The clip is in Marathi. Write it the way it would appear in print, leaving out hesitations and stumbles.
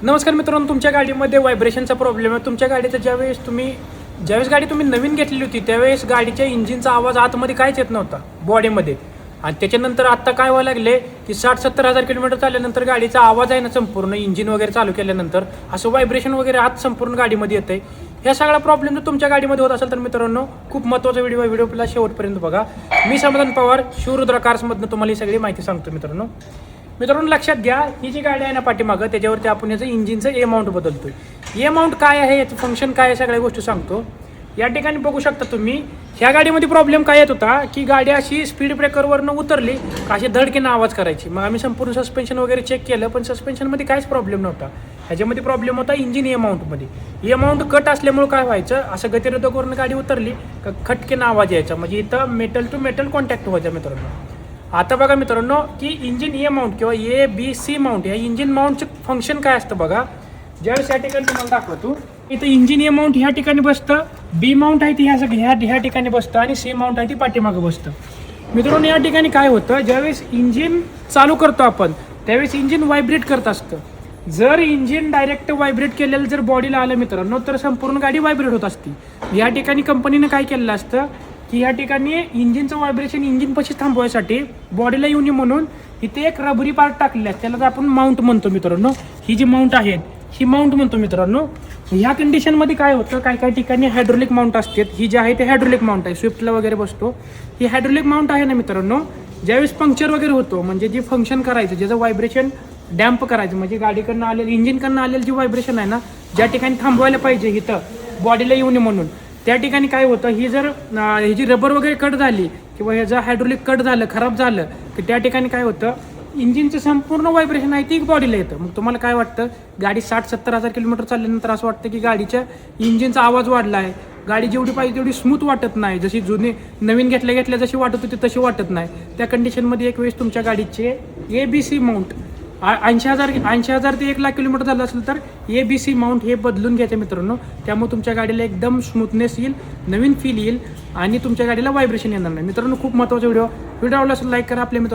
नमस्कार मित्रांनो, तुमच्या गाडीमध्ये व्हायब्रेशनचा प्रॉब्लेम आहे. तुमच्या गाडीचं ज्यावेळेस गाडी तुम्ही नवीन घेतलेली होती त्यावेळेस गाडीच्या इंजिनचा आवाज आतमध्ये काहीच येत नव्हता बॉडीमध्ये. आणि त्याच्यानंतर आत्ता काय व्हायला लागले की 60-70 हजार किलोमीटर चालल्यानंतर गाडीचा आवाज आहे ना, संपूर्ण इंजिन वगैरे चालू केल्यानंतर असं व्हायब्रेशन वगैरे आत संपूर्ण गाडीमध्ये येतं आहे. ह्या सगळा प्रॉब्लेम जर तुमच्या गाडीमध्ये होत असेल तर मित्रांनो, खूप महत्त्वाचा व्हिडिओला शेवटपर्यंत बघा. मी समाधान पवार, शिवरुद्र कार्समधनं तुम्हाला ही सगळी माहिती सांगतो. मित्रांनो लक्षात घ्या, ही जी गाडी आहे ना पाठीमागं, त्याच्यावरती आपण याचं इंजिनचं ए माउंट बदलतोय. ए माउंट काय आहे, याचं फंक्शन काय आहे, सगळ्या गोष्टी सांगतो. या ठिकाणी बघू शकता तुम्ही, ह्या गाडीमध्ये प्रॉब्लेम काय येत होता की गाडी अशी स्पीड ब्रेकरवरनं उतरली का अशी धडकीनं आवाज करायची. मग आम्ही संपूर्ण सस्पेन्शन वगैरे चेक केलं, पण सस्पेन्शनमध्ये काहीच प्रॉब्लेम नव्हता. ह्याच्यामध्ये प्रॉब्लेम होता इंजिन ए माउंटमध्ये. ए माउंट कट असल्यामुळे काय व्हायचं, असं गतिरोधकवरनं गाडी उतरली का खटकेनं आवाज यायचा, म्हणजे इथं मेटल टू मेटल कॉन्टॅक्ट व्हायचा. मित्रांनो आता बघा मित्रांनो की इंजिन ए माउंट किंवा ABC माउंट, या इंजिन माउंटचं फंक्शन काय असतं बघा. ज्यावेळेस या ठिकाणी तुम्हाला दाखवतो, इथं इंजिन ए माउंट ह्या ठिकाणी बसतं, बी माउंट आहे ती ह्या ठिकाणी बसतं आणि सी माउंट आहे ती पाठीमागं बसतं. मित्रांनो या ठिकाणी काय होतं, ज्यावेळेस इंजिन चालू करतो आपण त्यावेळेस इंजिन व्हायब्रेट करत असतं. जर इंजिन डायरेक्ट व्हायब्रेट केलेलं जर बॉडीला आलं मित्रांनो, तर संपूर्ण गाडी व्हायब्रेट होत असते. या ठिकाणी कंपनीनं काय केलेलं असतं की या ठिकाणी इंजिनचं व्हायब्रेशन इंजिन पशी थांबवायसाठी बॉडीला येऊ नये म्हणून इथे एक रबरी पार्ट टाकलेला आहे, त्याला आपण माउंट म्हणतो. मित्रांनो ही जी माउंट आहेत ही माउंट म्हणतो. मित्रांनो ह्या कंडिशनमध्ये काय होतं, काही ठिकाणी हायड्रोलिक माउंट असतात. ही जी आहे ते हायड्रोलिक माउंट आहे, स्विफ्टला वगैरे बसतो. ही हायड्रोलिक माउंट आहे ना मित्रांनो, ज्यावेळेस पंक्चर वगैरे होतो, म्हणजे जे फंक्शन करायचं, ज्याचं व्हायब्रेशन डॅम्प करायचं, म्हणजे गाडीकडनं आलेलं इंजिनकडनं आलेलं जे व्हायब्रेशन आहे ना, ज्या ठिकाणी थांबवायला पाहिजे इथं बॉडीला येऊ नये म्हणून, त्या ठिकाणी काय होतं, ही जर ही जी रबर वगैरे कट झाली किंवा हे जर हायड्रोलिक कट झालं, खराब झालं, तर त्या ठिकाणी काय होतं, इंजिनचं संपूर्ण व्हायब्रेशन आहे ती बॉडीला येतं. मग तुम्हाला काय वाटतं, गाडी 60-70 हजार किलोमीटर चालल्यानंतर असं वाटतं की गाडीच्या इंजिनचा आवाज वाढला आहे, गाडी जेवढी पाहिजे तेवढी स्मूथ वाटत नाही, जशी जुनी नवीन घेतल्या जशी वाटत होती तशी वाटत नाही. त्या कंडिशनमध्ये एक वेळेस तुमच्या गाडीचे ABC माउंट 80,000 ते 1 लाख किलोमीटर झालं असेल तर ABC माउंट हे बदलून घ्यायचं मित्रांनो. त्यामुळे तुमच्या गाडीला एकदम स्मूथनेस येईल, नवीन फील येईल आणि तुमच्या गाडीला व्हायब्रेशन येणार नाही. मित्रांनो खूप महत्त्वाचा व्हिडिओ आवडला असेल लाईक करा. आपल्या मित्रांनो